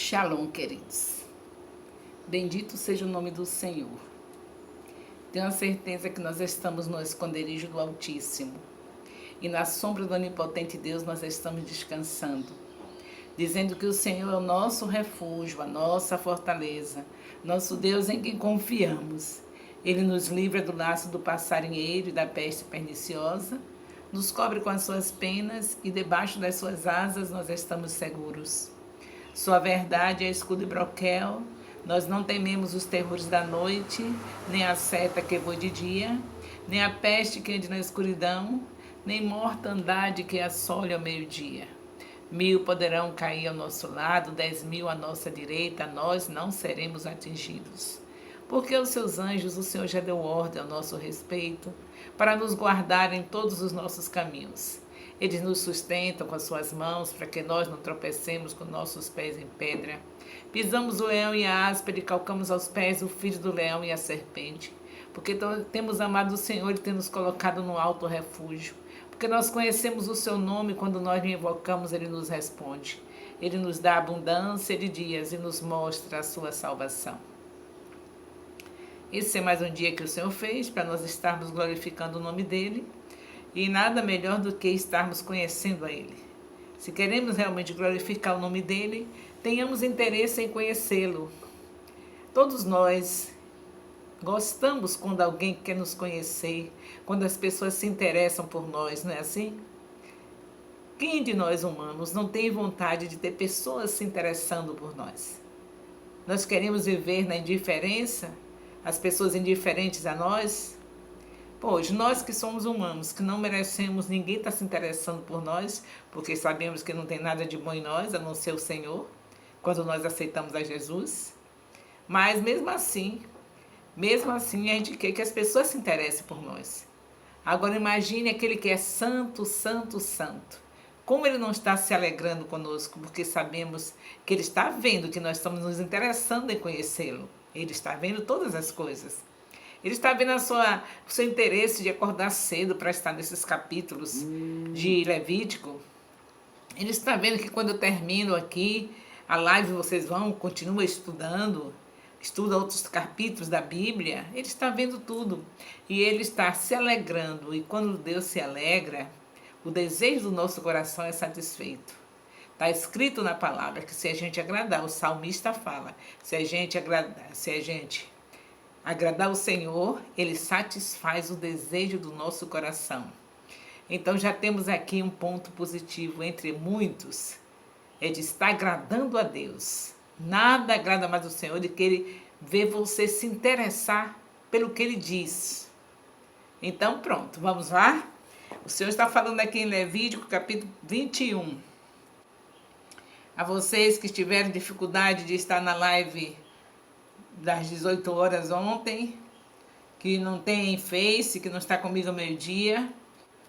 Shalom, queridos. Bendito seja o nome do Senhor. Tenho a certeza que nós estamos no esconderijo do Altíssimo e na sombra do Onipotente Deus nós estamos descansando, dizendo que o Senhor é o nosso refúgio, a nossa fortaleza, nosso Deus em quem confiamos. Ele nos livra do laço do passarinheiro e da peste perniciosa, nos cobre com as suas penas e debaixo das suas asas nós estamos seguros. Sua verdade é escudo e broquel. Nós não tememos os terrores da noite, nem a seta que voe de dia, nem a peste que ande na escuridão, nem mortandade que assole ao meio-dia. 1000 poderão cair ao nosso lado, 10.000 à nossa direita, nós não seremos atingidos. Porque os seus anjos, o Senhor já deu ordem ao nosso respeito, para nos guardar em todos os nossos caminhos. Eles nos sustentam com as suas mãos, para que nós não tropecemos com nossos pés em pedra. Pisamos o leão e a áspera e calcamos aos pés o filho do leão e a serpente. Porque temos amado o Senhor e temos colocado no alto refúgio. Porque nós conhecemos o seu nome, quando nós lhe invocamos, ele nos responde. Ele nos dá abundância de dias e nos mostra a sua salvação. Esse é mais um dia que o Senhor fez, para nós estarmos glorificando o nome dele. E nada melhor do que estarmos conhecendo a Ele. Se queremos realmente glorificar o nome dEle, tenhamos interesse em conhecê-lo. Todos nós gostamos quando alguém quer nos conhecer, quando as pessoas se interessam por nós, não é assim? Quem de nós humanos não tem vontade de ter pessoas se interessando por nós? Nós queremos viver na indiferença, as pessoas indiferentes a nós? Pois nós que somos humanos, que não merecemos, ninguém está se interessando por nós, porque sabemos que não tem nada de bom em nós, a não ser o Senhor, quando nós aceitamos a Jesus. Mas mesmo assim a gente quer que as pessoas se interessem por nós. Agora imagine aquele que é santo, santo, santo. Como ele não está se alegrando conosco, porque sabemos que ele está vendo que nós estamos nos interessando em conhecê-lo. Ele está vendo todas as coisas. Ele está vendo o seu interesse de acordar cedo para estar nesses capítulos de Levítico. Ele está vendo que quando eu termino aqui, a live vocês continuam estudando, estuda outros capítulos da Bíblia. Ele está vendo tudo e ele está se alegrando. E quando Deus se alegra, o desejo do nosso coração é satisfeito. Está escrito na palavra que se a gente agradar, o salmista fala, se a gente agradar o Senhor, Ele satisfaz o desejo do nosso coração. Então já temos aqui um ponto positivo entre muitos, é de estar agradando a Deus. Nada agrada mais o Senhor do que Ele ver você se interessar pelo que Ele diz. Então pronto, vamos lá? O Senhor está falando aqui em Levítico capítulo 21. A vocês que tiveram dificuldade de estar na live das 18 horas ontem, que não tem Face, que não está comigo ao meio-dia,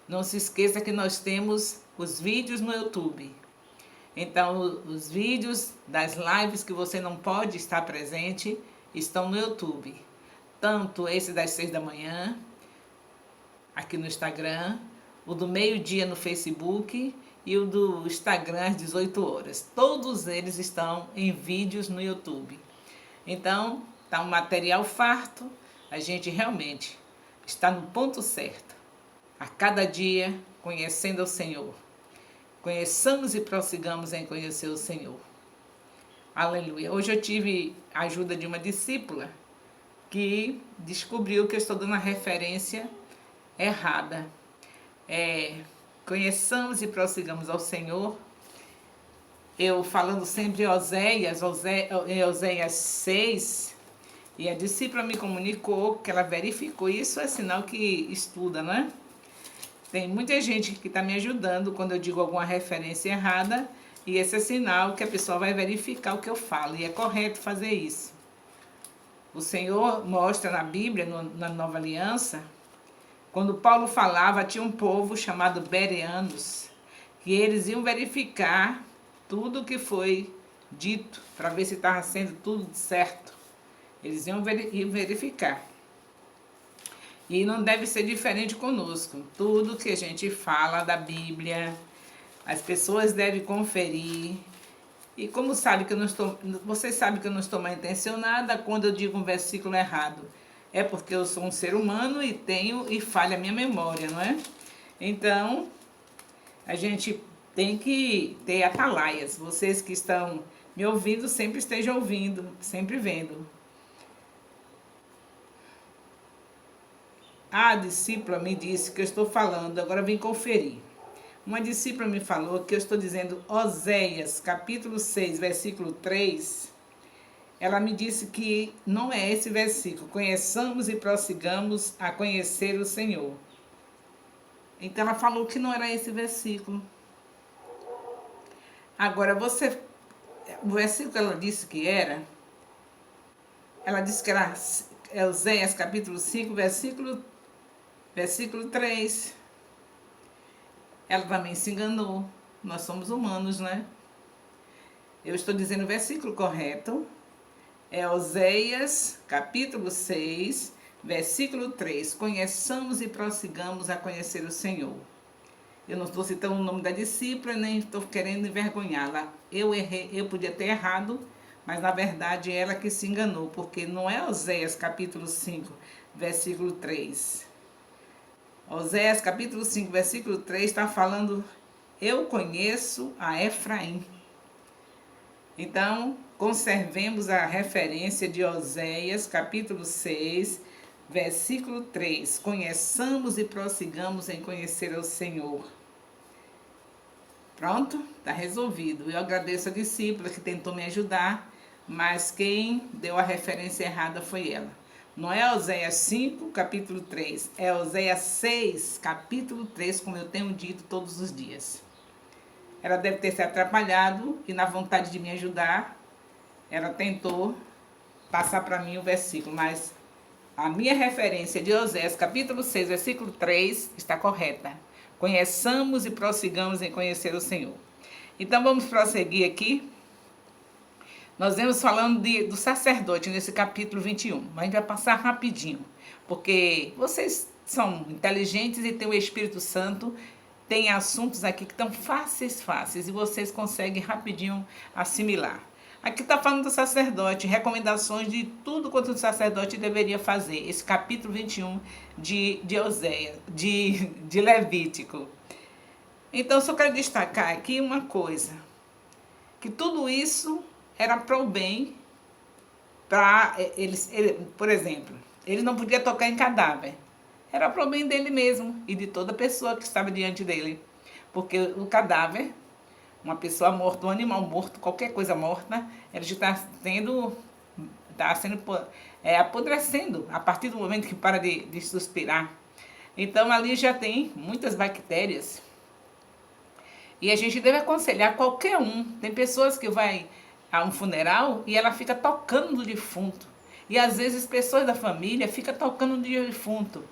não se esqueça que nós temos os vídeos no YouTube. Então, os vídeos das lives que você não pode estar presente estão no YouTube. Tanto esse das 6 da manhã, aqui no Instagram, o do meio-dia no Facebook e o do Instagram às 18 horas. Todos eles estão em vídeos no YouTube. Então, está um material farto, a gente realmente está no ponto certo. A cada dia, conhecendo o Senhor. Conheçamos e prossigamos em conhecer o Senhor. Aleluia. Hoje eu tive a ajuda de uma discípula que descobriu que eu estou dando a referência errada. Conheçamos e prossigamos ao Senhor. Eu falando sempre Oséias 6, e a discípula me comunicou que ela verificou. Isso é sinal que estuda, não é? Tem muita gente que está me ajudando quando eu digo alguma referência errada, e esse é sinal que a pessoa vai verificar o que eu falo, e é correto fazer isso. O Senhor mostra na Bíblia, na Nova Aliança, quando Paulo falava, tinha um povo chamado bereanos, que eles iam verificar tudo que foi dito, para ver se estava sendo tudo certo. Eles iam verificar. E não deve ser diferente conosco. Tudo que a gente fala da Bíblia, as pessoas devem conferir. E como sabe que eu não estou, vocês sabem que eu não estou mal intencionada quando eu digo um versículo errado. É porque eu sou um ser humano e falha a minha memória, não é? Então, a gente tem que ter atalaias. Vocês que estão me ouvindo, sempre estejam ouvindo, sempre vendo. A discípula me disse que eu estou falando, agora vim conferir. Uma discípula me falou que eu estou dizendo Oséias, capítulo 6, versículo 3. Ela me disse que não é esse versículo. Conheçamos e prossigamos a conhecer o Senhor. Então ela falou que não era esse versículo. Agora o versículo que ela disse que era Oséias capítulo 5, versículo 3. Ela também se enganou. Nós somos humanos, né? Eu estou dizendo o versículo correto. É Oséias, capítulo 6, versículo 3. Conheçamos e prossigamos a conhecer o Senhor. Eu não estou citando o nome da discípula, nem estou querendo envergonhá-la. Eu errei, eu podia ter errado, mas na verdade é ela que se enganou, porque não é Oséias, capítulo 5, versículo 3. Oséias capítulo 5, versículo 3 está falando, eu conheço a Efraim. Então, conservemos a referência de Oséias capítulo 6, versículo 3. Conheçamos e prossigamos em conhecer o Senhor. Pronto? Está resolvido. Eu agradeço a discípula que tentou me ajudar, mas quem deu a referência errada foi ela. Não é Oséias 5, capítulo 3, é Oséias 6, capítulo 3, como eu tenho dito todos os dias. Ela deve ter se atrapalhado e na vontade de me ajudar, ela tentou passar para mim o versículo, mas a minha referência de Oséias, capítulo 6, versículo 3, está correta. Conheçamos e prossigamos em conhecer o Senhor. Então vamos prosseguir aqui. Nós vemos falando do sacerdote nesse capítulo 21, mas a gente vai passar rapidinho, porque vocês são inteligentes e têm o Espírito Santo, tem assuntos aqui que estão fáceis, e vocês conseguem rapidinho assimilar. Aqui está falando do sacerdote, recomendações de tudo quanto o sacerdote deveria fazer, esse capítulo 21 de Oséias, de Levítico. Então, só quero destacar aqui uma coisa, que tudo isso era para o bem, para eles, por exemplo, ele não podia tocar em cadáver. Era para o bem dele mesmo e de toda pessoa que estava diante dele. Porque o cadáver, uma pessoa morta, um animal morto, qualquer coisa morta, ele está sendo apodrecendo a partir do momento que para de suspirar. Então ali já tem muitas bactérias. E a gente deve aconselhar qualquer um. Tem pessoas que vai a um funeral e ela fica tocando no defunto. E às vezes pessoas da família ficam tocando no defunto.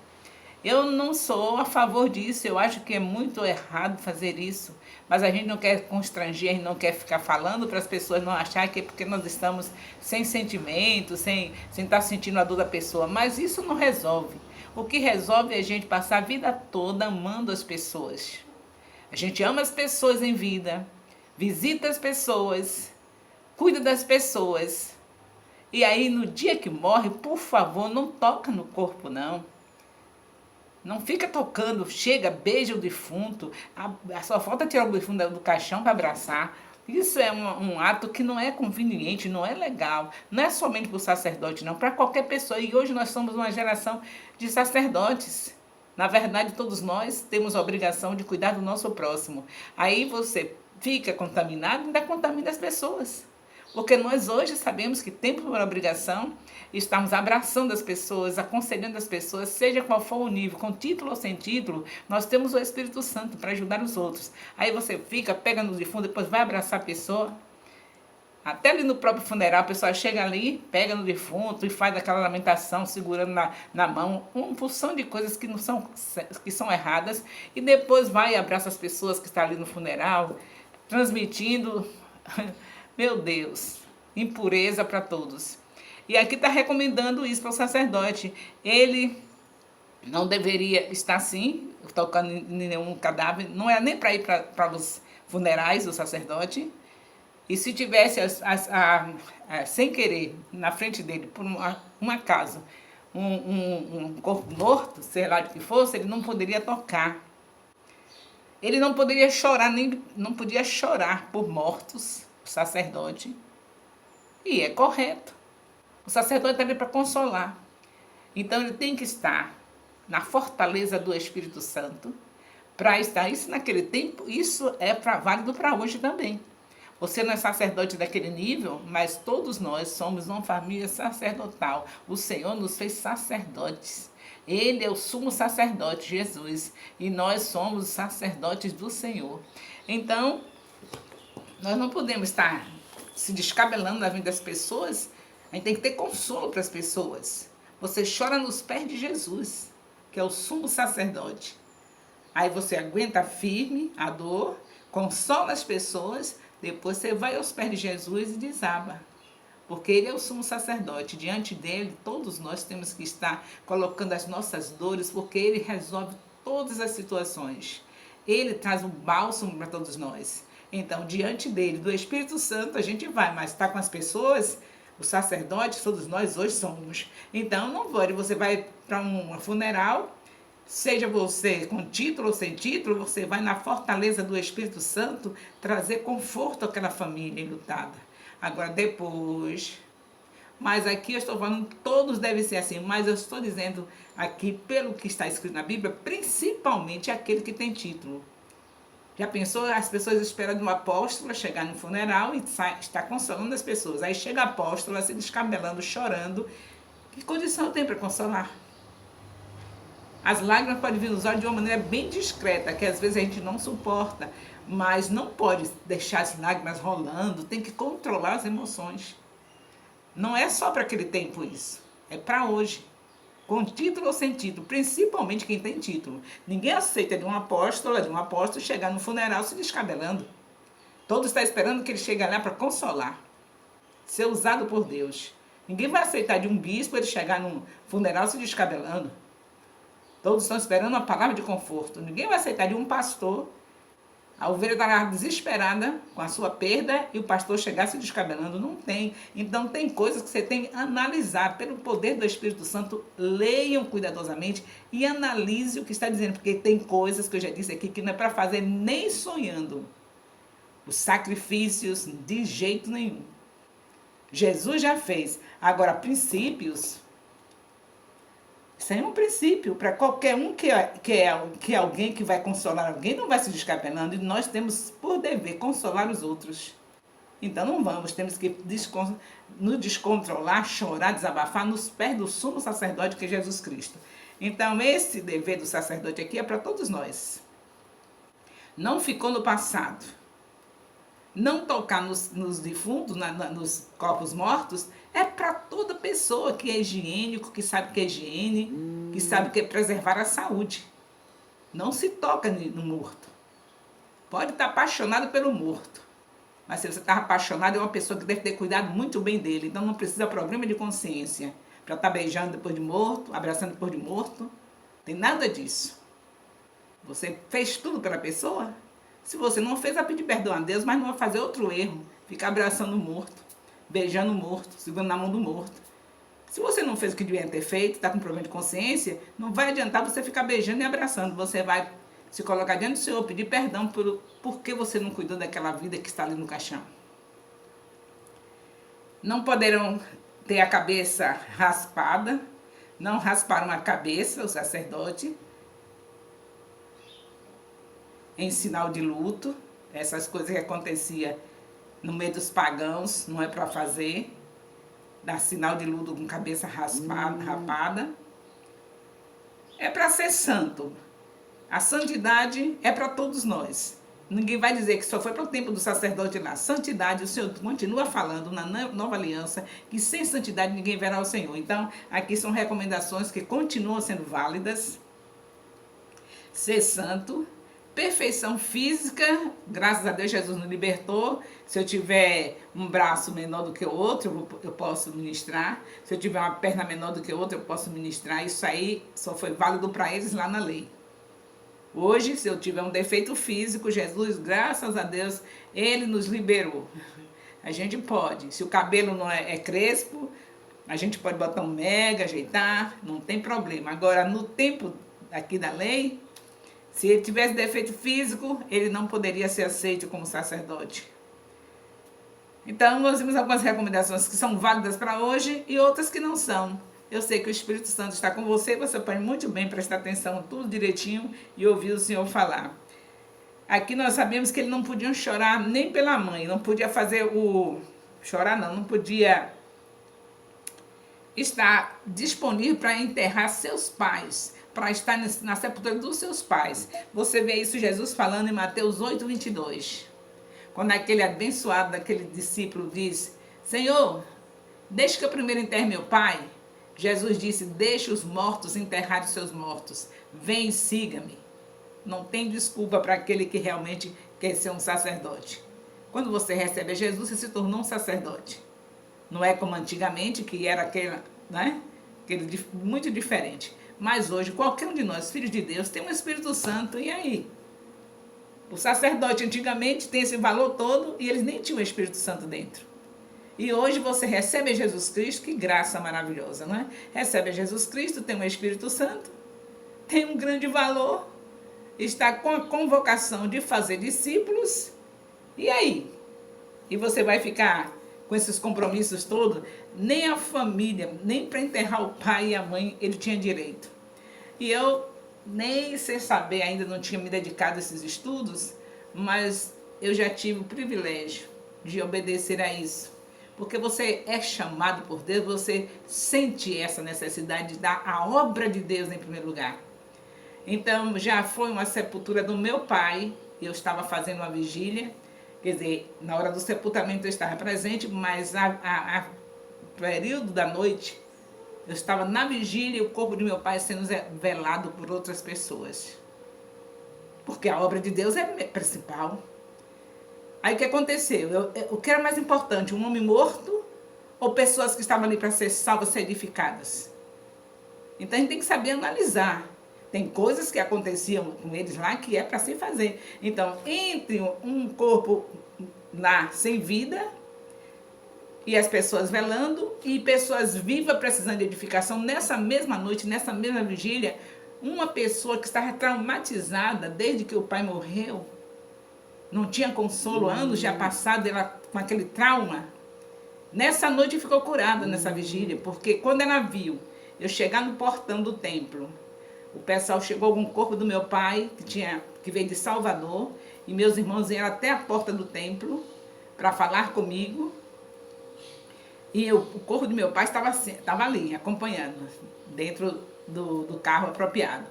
Eu não sou a favor disso, eu acho que é muito errado fazer isso. Mas a gente não quer constranger, a gente não quer ficar falando para as pessoas não acharem que é porque nós estamos sem sentimento, sem estar sentindo a dor da pessoa. Mas isso não resolve. O que resolve é a gente passar a vida toda amando as pessoas. A gente ama as pessoas em vida, visita as pessoas, cuida das pessoas. E aí, no dia que morre, por favor, não toca no corpo, não. Não fica tocando, chega, beija o defunto. Só falta tirar o defunto do caixão para abraçar. Isso é um ato que não é conveniente, não é legal. Não é somente para o sacerdote, não, para qualquer pessoa. E hoje nós somos uma geração de sacerdotes. Na verdade, todos nós temos a obrigação de cuidar do nosso próximo. Aí você fica contaminado e ainda contamina as pessoas. Porque nós hoje sabemos que temos uma obrigação, estamos abraçando as pessoas, aconselhando as pessoas, seja qual for o nível, com título ou sem título, nós temos o Espírito Santo para ajudar os outros. Aí você fica, pega no defunto, depois vai abraçar a pessoa. Até ali no próprio funeral, a pessoa chega ali, pega no defunto e faz aquela lamentação, segurando na mão, uma porção de coisas que são erradas, e depois vai e abraça as pessoas que estão ali no funeral, transmitindo, meu Deus, impureza para todos. E aqui está recomendando isso para o sacerdote. Ele não deveria estar assim, tocando em nenhum cadáver, não é nem para ir para os funerais do sacerdote. E se tivesse, sem querer, na frente dele, por um acaso, um corpo morto, sei lá de que fosse, ele não poderia tocar. Ele não poderia chorar, nem não podia chorar por mortos, o sacerdote. E é correto. O sacerdote está ali para consolar. Então ele tem que estar na fortaleza do Espírito Santo para estar. Isso naquele tempo, isso é válido para hoje também. Você não é sacerdote daquele nível, mas todos nós somos uma família sacerdotal. O Senhor nos fez sacerdotes. Ele é o sumo sacerdote, Jesus, e nós somos os sacerdotes do Senhor. Então, nós não podemos estar se descabelando na vida das pessoas. A gente tem que ter consolo para as pessoas. Você chora nos pés de Jesus, que é o sumo sacerdote. Aí você aguenta firme a dor, consola as pessoas, depois você vai aos pés de Jesus e desaba. Porque ele é o sumo sacerdote. Diante dele, todos nós temos que estar colocando as nossas dores, porque ele resolve todas as situações. Ele traz um bálsamo para todos nós. Então, diante dele, do Espírito Santo, a gente vai, mas está com as pessoas, os sacerdotes, todos nós hoje somos. Então, não pode, você vai para um funeral, seja você com título ou sem título, você vai na fortaleza do Espírito Santo trazer conforto àquela família enlutada. Agora, depois... Mas aqui eu estou falando que todos devem ser assim, mas eu estou dizendo aqui, pelo que está escrito na Bíblia, principalmente aquele que tem título. Já pensou as pessoas esperando uma apóstola chegar no funeral e está consolando as pessoas. Aí chega a apóstola se descabelando, chorando. Que condição tem para consolar? As lágrimas podem vir nos olhos de uma maneira bem discreta, que às vezes a gente não suporta, mas não pode deixar as lágrimas rolando, tem que controlar as emoções. Não é só para aquele tempo isso, é para hoje. Com título ou sem título, principalmente quem tem título. Ninguém aceita de um apóstolo chegar no funeral se descabelando. Todos estão esperando que ele chegue lá para consolar, ser usado por Deus. Ninguém vai aceitar de um bispo ele chegar num funeral se descabelando. Todos estão esperando uma palavra de conforto. Ninguém vai aceitar de um pastor. A ovelha está desesperada com a sua perda e o pastor chegar se descabelando. Não tem. Então tem coisas que você tem que analisar. Pelo poder do Espírito Santo, leiam cuidadosamente e analise o que está dizendo. Porque tem coisas que eu já disse aqui que não é para fazer nem sonhando. Os sacrifícios de jeito nenhum. Jesus já fez. Agora, princípios... Isso aí é um princípio para qualquer um que é alguém que vai consolar alguém, não vai se descabelando. E nós temos por dever consolar os outros. Então não vamos, temos que nos descontrolar, chorar, desabafar nos pés do sumo sacerdote que é Jesus Cristo. Então esse dever do sacerdote aqui é para todos nós. Não ficou no passado. Não tocar nos defuntos, nos corpos mortos, é para toda pessoa que é higiênico, que sabe que é higiene, que sabe que é preservar a saúde. Não se toca no morto. Pode estar apaixonado pelo morto, mas se você está apaixonado, é uma pessoa que deve ter cuidado muito bem dele. Então não precisa de problema de consciência para estar beijando depois de morto, abraçando depois de morto. Tem nada disso. Você fez tudo pela pessoa? Se você não fez, vai pedir perdão a Deus, mas não vai fazer outro erro. Ficar abraçando o morto, beijando o morto, segurando na mão do morto. Se você não fez o que devia ter feito, está com problema de consciência, não vai adiantar você ficar beijando e abraçando. Você vai se colocar diante do Senhor, pedir perdão por que você não cuidou daquela vida que está ali no caixão. Não poderão ter a cabeça raspada, não rasparam a cabeça, o sacerdote, em sinal de luto. Essas coisas que acontecia no meio dos pagãos, não é para fazer. Dar sinal de luto com cabeça rapada. É para ser santo. A santidade é para todos nós. Ninguém vai dizer que só foi para o tempo do sacerdote lá. Santidade, o Senhor continua falando na nova aliança que sem santidade ninguém verá o Senhor. Então, aqui são recomendações que continuam sendo válidas. Ser santo. Perfeição física, graças a Deus Jesus nos libertou. Se eu tiver um braço menor do que o outro, eu posso ministrar. Se eu tiver uma perna menor do que o outro, eu posso ministrar. Isso aí só foi válido para eles lá na lei. Hoje, se eu tiver um defeito físico, Jesus, graças a Deus, Ele nos liberou. A gente pode. Se o cabelo não é crespo, a gente pode botar um mega, ajeitar, não tem problema. Agora, no tempo aqui da lei, se ele tivesse defeito físico, ele não poderia ser aceito como sacerdote. Então, nós vimos algumas recomendações que são válidas para hoje e outras que não são. Eu sei que o Espírito Santo está com você, você pode muito bem prestar atenção tudo direitinho e ouvir o Senhor falar. Aqui nós sabemos que ele não podia chorar nem pela mãe, não podia fazer o... chorar não podia estar disponível para enterrar seus pais, para estar na sepultura dos seus pais. Você vê isso Jesus falando em Mateus 8:22. Quando aquele abençoado daquele discípulo diz, Senhor, deixa que eu primeiro enterre meu pai. Jesus disse, deixa os mortos enterrar os seus mortos. Vem e siga-me. Não tem desculpa para aquele que realmente quer ser um sacerdote. Quando você recebe a Jesus, você se tornou um sacerdote. Não é como antigamente, que era aquele, né? Aquele muito diferente. Mas hoje, qualquer um de nós, filhos de Deus, tem um Espírito Santo. E aí? O sacerdote antigamente tem esse valor todo e eles nem tinham o Espírito Santo dentro. E hoje você recebe Jesus Cristo, que graça maravilhosa, não é? Recebe Jesus Cristo, tem o Espírito Santo, tem um grande valor, está com a convocação de fazer discípulos. E aí? E você vai ficar com esses compromissos todos? Nem a família, nem para enterrar o pai e a mãe, ele tinha direito. E eu, nem sem saber, ainda não tinha me dedicado a esses estudos, mas eu já tive o privilégio de obedecer a isso. Porque você é chamado por Deus, você sente essa necessidade de dar a obra de Deus em primeiro lugar. Então, já foi uma sepultura do meu pai, eu estava fazendo uma vigília, quer dizer, na hora do sepultamento eu estava presente, mas a período da noite, eu estava na vigília e o corpo de meu pai sendo velado por outras pessoas. Porque a obra de Deus é principal. Aí o que aconteceu? O que era mais importante, um homem morto ou pessoas que estavam ali para ser salvas, ser edificadas? Então a gente tem que saber analisar. Tem coisas que aconteciam com eles lá que é para se fazer. Então, entre um corpo lá sem vida e as pessoas velando e pessoas vivas precisando de edificação, nessa mesma noite, nessa mesma vigília, uma pessoa que estava traumatizada desde que o pai morreu, não tinha consolo, anos já passados, ela com aquele trauma, nessa noite ficou curada nessa vigília, porque quando ela viu eu chegar no portão do templo, o pessoal chegou com o corpo do meu pai, que veio de Salvador, e meus irmãos iam até a porta do templo para falar comigo. E o corpo do meu pai estava ali, acompanhando, dentro do carro apropriado.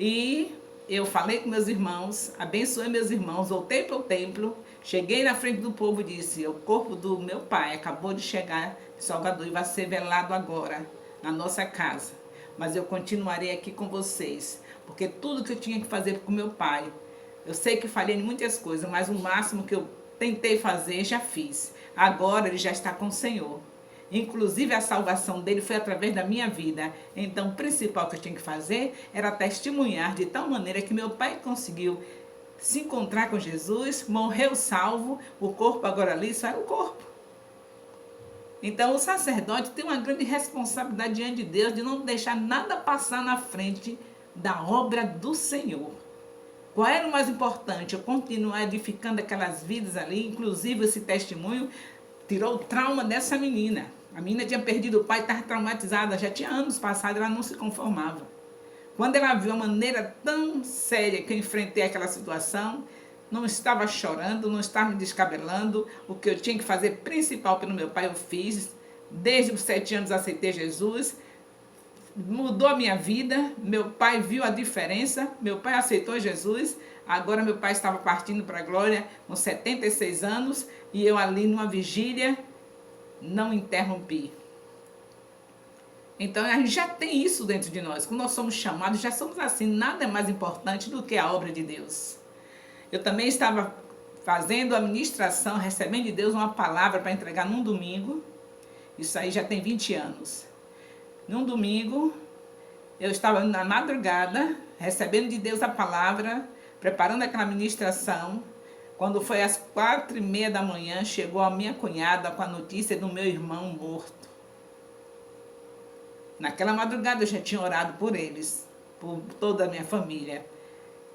E eu falei com meus irmãos, abençoei meus irmãos, voltei para o templo, cheguei na frente do povo e disse, o corpo do meu pai acabou de chegar de Salvador e vai ser velado agora, na nossa casa. Mas eu continuarei aqui com vocês, porque tudo que eu tinha que fazer com meu pai, eu sei que falhei em muitas coisas, mas o máximo que eu tentei fazer, já fiz. Agora ele já está com o Senhor. Inclusive a salvação dele foi através da minha vida. Então o principal que eu tinha que fazer era testemunhar de tal maneira que meu pai conseguiu se encontrar com Jesus, morreu salvo, o corpo agora ali só era o corpo. Então o sacerdote tem uma grande responsabilidade diante de Deus de não deixar nada passar na frente da obra do Senhor. Qual era o mais importante? Eu continuar edificando aquelas vidas ali, inclusive esse testemunho tirou o trauma dessa menina. A menina tinha perdido o pai, estava traumatizada, já tinha anos passados, ela não se conformava. Quando ela viu a maneira tão séria que eu enfrentei aquela situação, não estava chorando, não estava me descabelando. O que eu tinha que fazer principal pelo meu pai eu fiz. Desde os 7 anos aceitei Jesus. Mudou a minha vida. Meu pai viu a diferença. Meu pai aceitou Jesus. Agora meu pai estava partindo para a glória com 76 anos. E eu ali numa vigília não interrompi. Então a gente já tem isso dentro de nós. Quando nós somos chamados, já somos assim. Nada é mais importante do que a obra de Deus. Eu também estava fazendo a ministração, recebendo de Deus uma palavra para entregar num domingo. Isso aí já tem 20 anos. Num domingo, eu estava na madrugada, recebendo de Deus a palavra, preparando aquela ministração. Quando foi às 4h30 da manhã, chegou a minha cunhada com a notícia do meu irmão morto. Naquela madrugada eu já tinha orado por eles, por toda a minha família.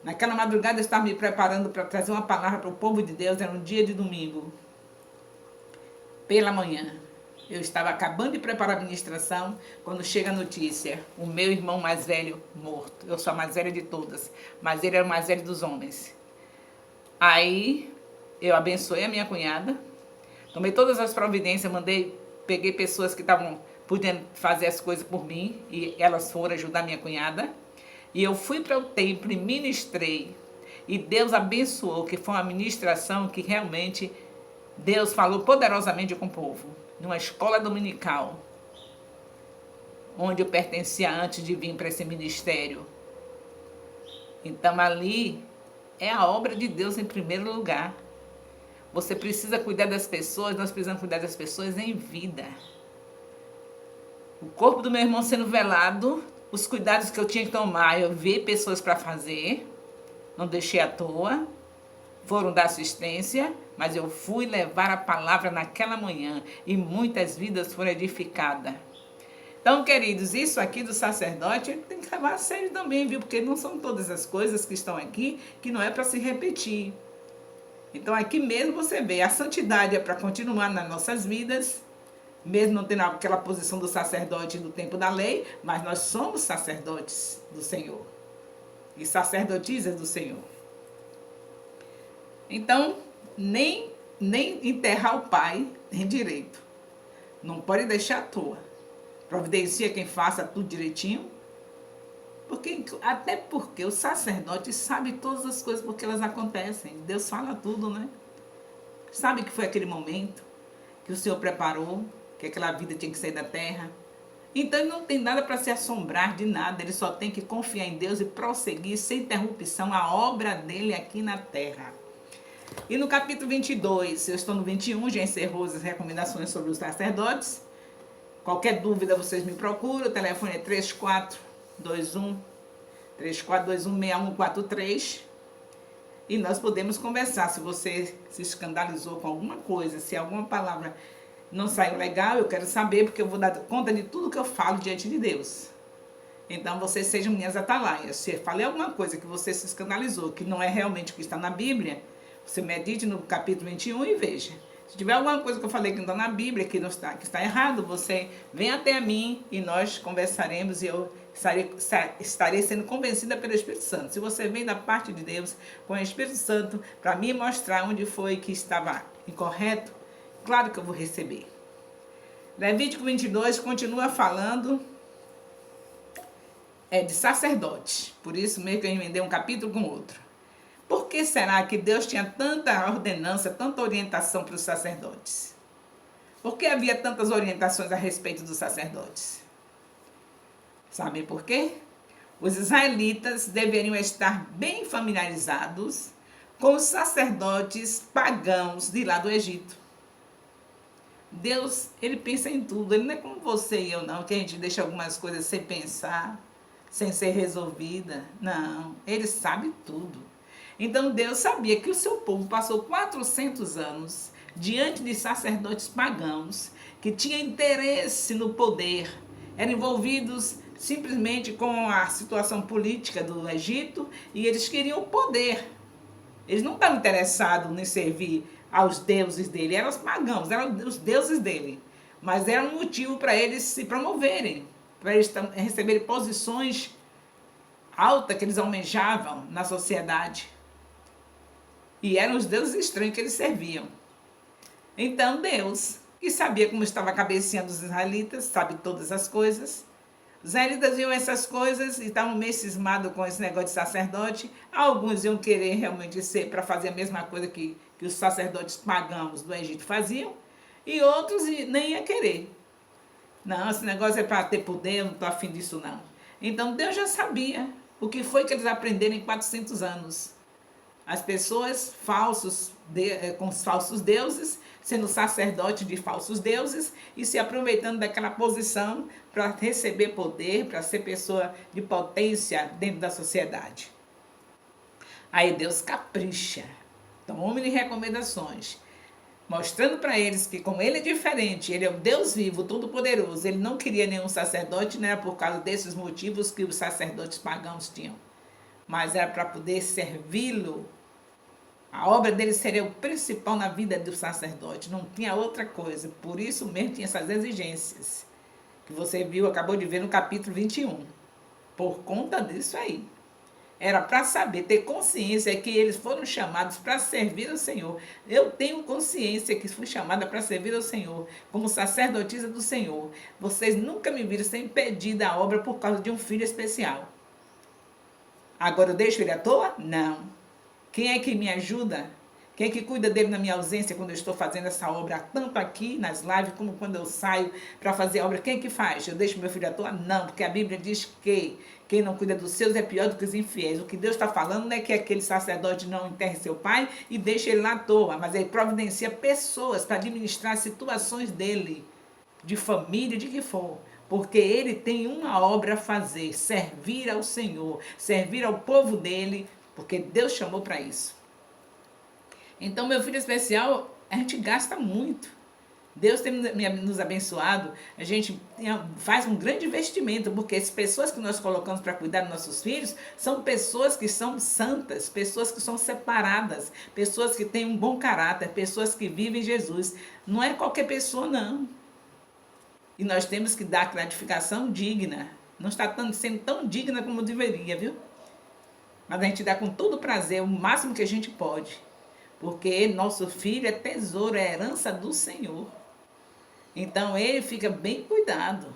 Naquela madrugada eu estava me preparando para trazer uma palavra para o povo de Deus, era um dia de domingo. Pela manhã, eu estava acabando de preparar a ministração, quando chega a notícia, o meu irmão mais velho morto. Eu sou a mais velha de todas, mas ele era o mais velho dos homens. Aí, eu abençoei a minha cunhada, tomei todas as providências, peguei pessoas que estavam podendo fazer as coisas por mim, e elas foram ajudar minha cunhada. E eu fui para o templo e ministrei. E Deus abençoou, que foi uma ministração que realmente Deus falou poderosamente com o povo. Numa escola dominical, onde eu pertencia antes de vir para esse ministério. Então ali é a obra de Deus em primeiro lugar. Você precisa cuidar das pessoas, nós precisamos cuidar das pessoas em vida. O corpo do meu irmão sendo velado, os cuidados que eu tinha que tomar, eu vi pessoas para fazer, não deixei à toa, foram dar assistência, mas eu fui levar a palavra naquela manhã e muitas vidas foram edificadas. Então, queridos, isso aqui do sacerdote tem que levar a sério também, viu? Porque não são todas as coisas que estão aqui que não é para se repetir. Então, aqui mesmo você vê, a santidade é para continuar nas nossas vidas, mesmo não tendo aquela posição do sacerdote do tempo da lei, mas nós somos sacerdotes do Senhor e sacerdotisas do Senhor. Então, nem enterrar o pai tem direito. Não pode deixar à toa. Providencia quem faça tudo direitinho. Até porque o sacerdote sabe todas as coisas porque elas acontecem. Deus fala tudo, né? Sabe que foi aquele momento que o Senhor preparou, que aquela vida tinha que sair da terra. Então ele não tem nada para se assombrar de nada. Ele só tem que confiar em Deus e prosseguir sem interrupção a obra dele aqui na terra. E no capítulo 22, eu estou no 21, já encerrou as recomendações sobre os sacerdotes. Qualquer dúvida vocês me procuram, o telefone é 3421-6143. E nós podemos conversar. Se você se escandalizou com alguma coisa, se alguma palavra não saiu legal, eu quero saber, porque eu vou dar conta de tudo que eu falo diante de Deus. Então vocês sejam minhas atalaias. Se eu falei alguma coisa que você se escandalizou, que não é realmente o que está na Bíblia, você medite no capítulo 21 e veja. Se tiver alguma coisa que eu falei que não está na Bíblia, que está errado, você vem até a mim e nós conversaremos e eu estarei sendo convencida pelo Espírito Santo. Se você vem da parte de Deus com o Espírito Santo para me mostrar onde foi que estava incorreto, claro que eu vou receber. Levítico 22 continua falando de sacerdotes. Por isso mesmo que eu emendei um capítulo com outro. Por que será que Deus tinha tanta ordenança, tanta orientação para os sacerdotes? Por que havia tantas orientações a respeito dos sacerdotes? Sabe por quê? Os israelitas deveriam estar bem familiarizados com os sacerdotes pagãos de lá do Egito. Deus, ele pensa em tudo. Ele não é como você e eu não, que a gente deixa algumas coisas sem pensar, sem ser resolvida. Não, ele sabe tudo. Então Deus sabia que o seu povo passou 400 anos diante de sacerdotes pagãos que tinham interesse no poder, eram envolvidos simplesmente com a situação política do Egito e eles queriam o poder. Eles não estavam interessados em servir aos deuses dele, eram os pagãos, eram os deuses dele. Mas era um motivo para eles se promoverem, para eles receberem posições altas que eles almejavam na sociedade. E eram os deuses estranhos que eles serviam. Então Deus, que sabia como estava a cabecinha dos israelitas, sabe todas as coisas. Os israelitas viam essas coisas e estavam meio cismados com esse negócio de sacerdote. Alguns iam querer realmente ser para fazer a mesma coisa que os sacerdotes pagãos do Egito faziam. E outros nem iam querer. Não, esse negócio é para ter poder, eu não estou afim disso não. Então Deus já sabia o que foi que eles aprenderam em 400 anos. As pessoas com os falsos deuses, sendo sacerdote de falsos deuses e se aproveitando daquela posição para receber poder, para ser pessoa de potência dentro da sociedade. Aí Deus capricha Tome recomendações, mostrando para eles que como ele é diferente, ele é o Deus vivo, todo-poderoso, ele não queria nenhum sacerdote, não era por causa desses motivos que os sacerdotes pagãos tinham, mas era para poder servi-lo. A obra dele seria o principal na vida do sacerdote, não tinha outra coisa, por isso mesmo tinha essas exigências, que você viu, acabou de ver no capítulo 21, por conta disso aí. Era para saber, ter consciência que eles foram chamados para servir ao Senhor. Eu tenho consciência que fui chamada para servir ao Senhor, como sacerdotisa do Senhor. Vocês nunca me viram sem pedir da obra por causa de um filho especial. Agora eu deixo ele à toa? Não. Quem é que me ajuda? Quem é que cuida dele na minha ausência quando eu estou fazendo essa obra, tanto aqui nas lives como quando eu saio para fazer a obra? Quem é que faz? Eu deixo meu filho à toa? Não, porque a Bíblia diz que quem não cuida dos seus é pior do que os infiéis. O que Deus está falando não é que aquele sacerdote não enterre seu pai e deixe ele lá à toa, mas ele providencia pessoas para administrar as situações dele, de família, de que for. Porque ele tem uma obra a fazer, servir ao Senhor, servir ao povo dele, porque Deus chamou para isso. Então, meu filho especial, a gente gasta muito. Deus tem nos abençoado, a gente faz um grande investimento, porque as pessoas que nós colocamos para cuidar dos nossos filhos são pessoas que são santas, pessoas que são separadas, pessoas que têm um bom caráter, pessoas que vivem Jesus. Não é qualquer pessoa, não. E nós temos que dar gratificação digna. Não está sendo tão digna como deveria, viu? Mas a gente dá com todo prazer, o máximo que a gente pode. Porque nosso filho é tesouro, é herança do Senhor. Então ele fica bem cuidado.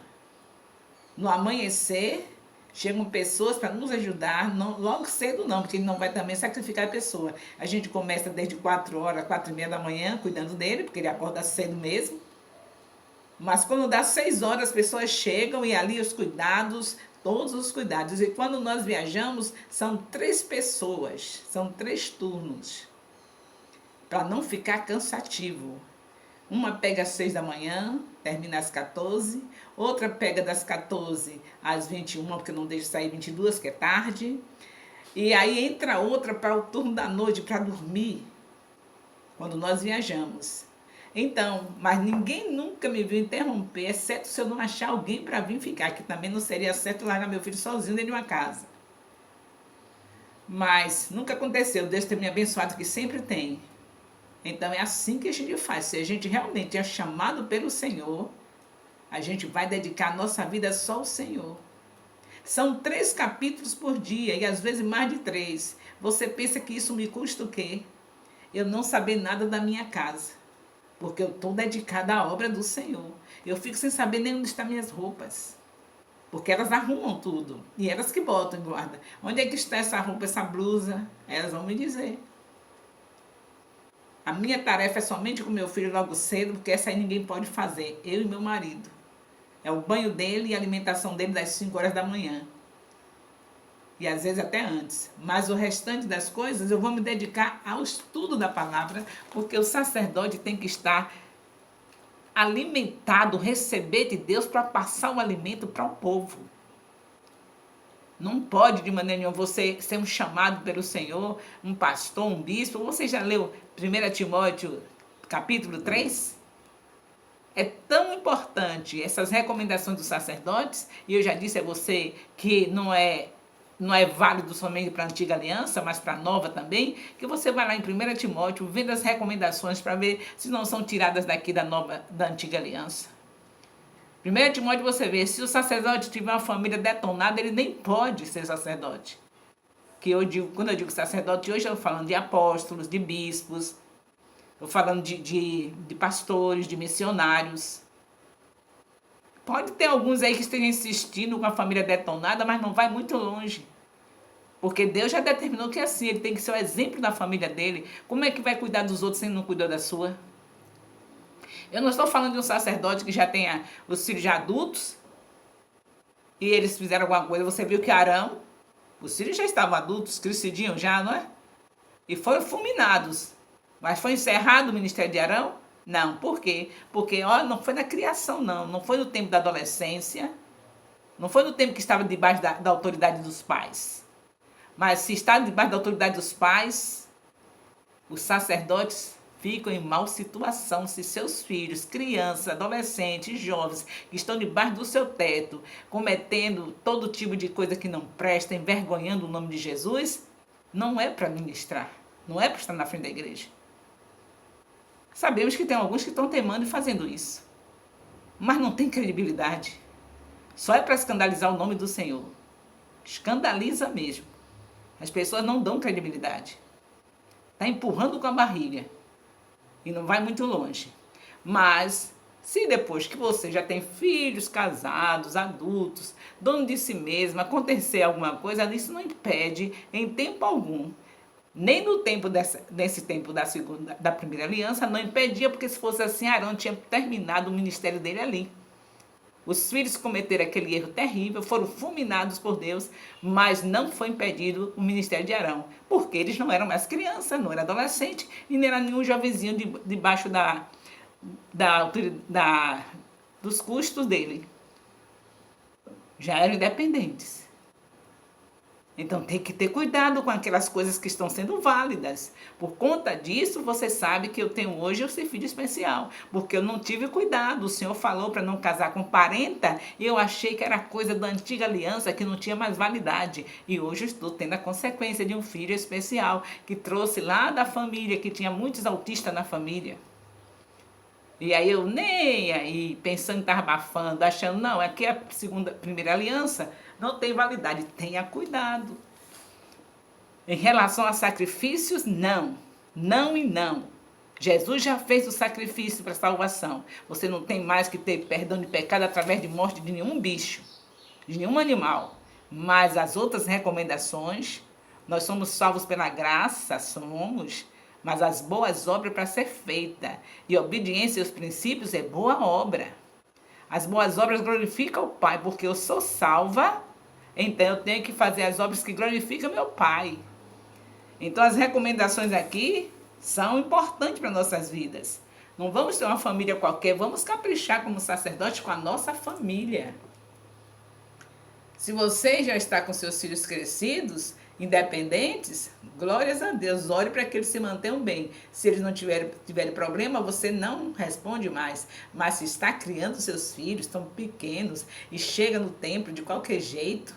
No amanhecer, chegam pessoas para nos ajudar, não, logo cedo não, porque ele não vai também sacrificar a pessoa. A gente começa desde 4 horas, 4h30 da manhã, cuidando dele, porque ele acorda cedo mesmo. Mas quando dá 6 horas, as pessoas chegam e ali os cuidados, todos os cuidados. E quando nós viajamos, são 3 pessoas, são 3 turnos, para não ficar cansativo. Uma pega às 6 da manhã, termina às 14, outra pega das 14 às 21, porque não deixa sair 22, que é tarde. E aí entra outra para o turno da noite, para dormir, quando nós viajamos. Então, mas ninguém nunca me viu interromper, exceto se eu não achar alguém para vir ficar, que também não seria certo largar meu filho sozinho dentro de uma casa. Mas nunca aconteceu, Deus tem me abençoado, que sempre tem. Então é assim que a gente faz. Se a gente realmente é chamado pelo Senhor, a gente vai dedicar a nossa vida só ao Senhor. São 3 capítulos por dia e às vezes mais de 3. Você pensa que isso me custa o quê? Eu não saber nada da minha casa, porque eu estou dedicada à obra do Senhor. Eu fico sem saber nem onde estão minhas roupas, porque elas arrumam tudo e elas que botam e guardam. Onde é que está essa roupa, essa blusa? Elas vão me dizer. A minha tarefa é somente com meu filho logo cedo, porque essa aí ninguém pode fazer, eu e meu marido. É o banho dele e a alimentação dele das 5 horas da manhã. E às vezes até antes. Mas o restante das coisas eu vou me dedicar ao estudo da palavra, porque o sacerdote tem que estar alimentado, receber de Deus para passar o alimento para o povo. Não pode de maneira nenhuma você ser um chamado pelo Senhor, um pastor, um bispo. Você já leu 1 Timóteo capítulo 3? É tão importante essas recomendações dos sacerdotes, e eu já disse a você que não é válido somente para a antiga aliança, mas para a nova também, que você vai lá em 1 Timóteo, vendo as recomendações para ver se não são tiradas daqui da antiga aliança. 1 Timóteo você vê, se o sacerdote tiver uma família detonada, ele nem pode ser sacerdote. Quando eu digo sacerdote, hoje eu estou falando de apóstolos, de bispos, estou falando de pastores, de missionários. Pode ter alguns aí que estejam insistindo com a família detonada, mas não vai muito longe. Porque Deus já determinou que é assim, ele tem que ser o exemplo da família dele. Como é que vai cuidar dos outros se ele não cuidou da sua? Eu não estou falando de um sacerdote que já tenha os filhos já adultos e eles fizeram alguma coisa. Você viu que Arão, os filhos já estavam adultos, crescidinhos já, não é? E foram fulminados. Mas foi encerrado o ministério de Arão? Não. Por quê? Porque não foi na criação, não. Não foi no tempo da adolescência. Não foi no tempo que estava debaixo da autoridade dos pais. Mas se está debaixo da autoridade dos pais, Os sacerdotes ficam em mal situação se seus filhos, crianças, adolescentes, jovens que estão debaixo do seu teto, cometendo todo tipo de coisa que não presta, envergonhando o nome de Jesus, não é para ministrar, não é para estar na frente da igreja. Sabemos que tem alguns que estão teimando e fazendo isso, mas não tem credibilidade. Só é para escandalizar o nome do Senhor. Escandaliza mesmo. As pessoas não dão credibilidade. Está empurrando com a barriga e não vai muito longe. Mas, se depois que você já tem filhos, casados, adultos, dono de si mesmo, acontecer alguma coisa, isso não impede, em tempo algum, nem no tempo desse tempo da primeira aliança, não impedia, porque se fosse assim, Arão tinha terminado o ministério dele ali. Os filhos cometeram aquele erro terrível, foram fulminados por Deus, mas não foi impedido o ministério de Arão, porque eles não eram mais crianças, não era adolescente e nem era nenhum jovenzinho debaixo dos custos dele. Já eram independentes. Então tem que ter cuidado com aquelas coisas que estão sendo válidas. Por conta disso, você sabe que eu tenho hoje esse filho especial, porque eu não tive cuidado. O Senhor falou para não casar com parenta e eu achei que era coisa da antiga aliança que não tinha mais validade. E hoje eu estou tendo a consequência de um filho especial que trouxe lá da família, que tinha muitos autistas na família. E aí eu nem aí, pensando em estar abafando, achando, não, aqui é a primeira aliança, não tem validade. Tenha cuidado. Em relação a sacrifícios, não. Não e não. Jesus já fez o sacrifício para a salvação. Você não tem mais que ter perdão de pecado através de morte de nenhum bicho, de nenhum animal. Mas as outras recomendações, nós somos salvos pela graça, somos, mas as boas obras para ser feita. E obediência aos princípios é boa obra. As boas obras glorificam o Pai, porque eu sou salva, então eu tenho que fazer as obras que glorificam meu Pai. Então as recomendações aqui são importantes para nossas vidas. Não vamos ter uma família qualquer, vamos caprichar como sacerdote com a nossa família. Se você já está com seus filhos crescidos, independentes, glórias a Deus, ore para que eles se mantenham bem. Se eles não tiverem problema, você não responde mais. Mas se está criando seus filhos, estão pequenos, e chega no templo de qualquer jeito,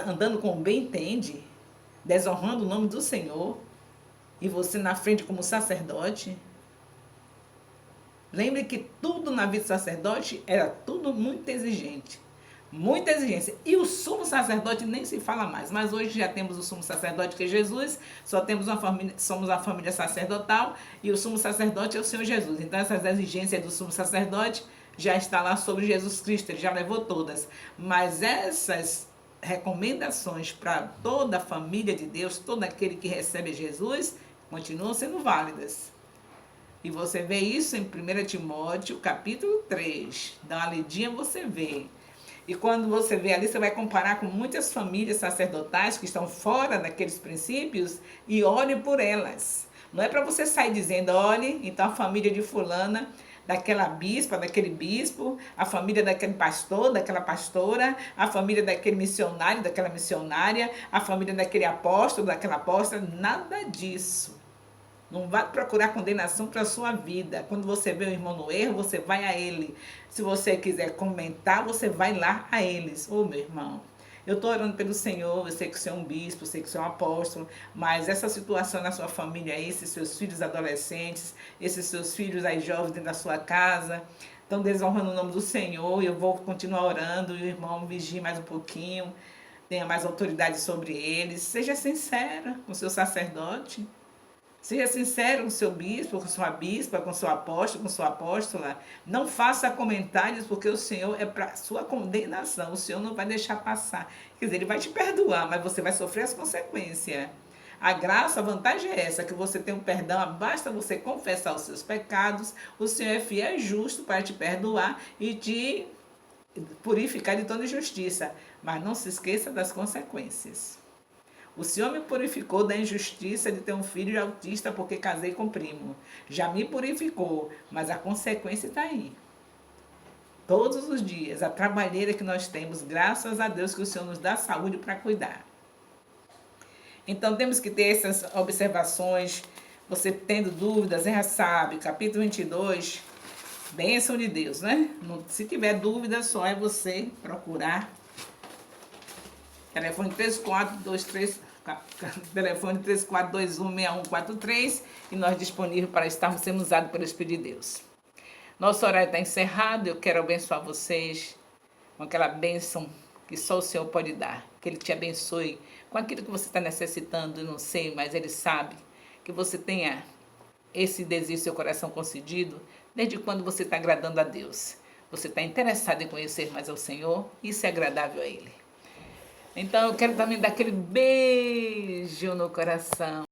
andando com bem entende, desonrando o nome do Senhor, e você na frente como sacerdote, lembre que tudo na vida do sacerdote era tudo muito exigente. Muita exigência. E o sumo sacerdote nem se fala mais. Mas hoje já temos o sumo sacerdote que é Jesus. Só temos somos a família sacerdotal. E o sumo sacerdote é o Senhor Jesus. Então essas exigências do sumo sacerdote já está lá sobre Jesus Cristo. Ele já levou todas. Mas essas recomendações para toda a família de Deus, todo aquele que recebe Jesus, continuam sendo válidas. E você vê isso em 1 Timóteo, capítulo 3. Dá uma lidinha, você vê. E quando você vê ali, você vai comparar com muitas famílias sacerdotais que estão fora daqueles princípios e ore por elas. Não é para você sair dizendo, olhe, então a família de fulana, daquela bispa, daquele bispo, a família daquele pastor, daquela pastora, a família daquele missionário, daquela missionária, a família daquele apóstolo, daquela apóstola, nada disso. Não vai procurar condenação para a sua vida. Quando você vê o irmão no erro, você vai a ele. Se você quiser comentar, você vai lá a eles. Ô, meu irmão, eu estou orando pelo Senhor, eu sei que você é um bispo, eu sei que você é um apóstolo, mas essa situação na sua família aí, esses seus filhos adolescentes, esses seus filhos aí jovens dentro da sua casa, estão desonrando o nome do Senhor, e eu vou continuar orando, e o irmão vigie mais um pouquinho, tenha mais autoridade sobre eles. Seja sincera com o seu sacerdote. Seja sincero com o seu bispo, com sua bispa, com seu apóstolo, com sua apóstola. Não faça comentários, porque o Senhor é para sua condenação. O Senhor não vai deixar passar. Quer dizer, Ele vai te perdoar, mas você vai sofrer as consequências. A graça, a vantagem é essa, que você tem um perdão, basta você confessar os seus pecados. O Senhor é fiel e justo para te perdoar e te purificar de toda injustiça. Mas não se esqueça das consequências. O Senhor me purificou da injustiça de ter um filho autista porque casei com primo. Já me purificou, mas a consequência está aí. Todos os dias, a trabalheira que nós temos, graças a Deus que o Senhor nos dá saúde para cuidar. Então temos que ter essas observações. Você tendo dúvidas, já sabe, capítulo 22, bênção de Deus, né? Se tiver dúvida, só é você procurar. Telefone 3423, telefone 34216143 e nós disponíveis para estarmos sendo usados pelo Espírito de Deus. Nosso horário está encerrado, eu quero abençoar vocês com aquela bênção que só o Senhor pode dar. Que Ele te abençoe com aquilo que você está necessitando, eu não sei, mas Ele sabe. Que você tenha esse desejo, seu coração concedido, desde quando você está agradando a Deus. Você está interessado em conhecer mais ao Senhor, isso é agradável a Ele. Então eu quero também dar aquele beijo no coração.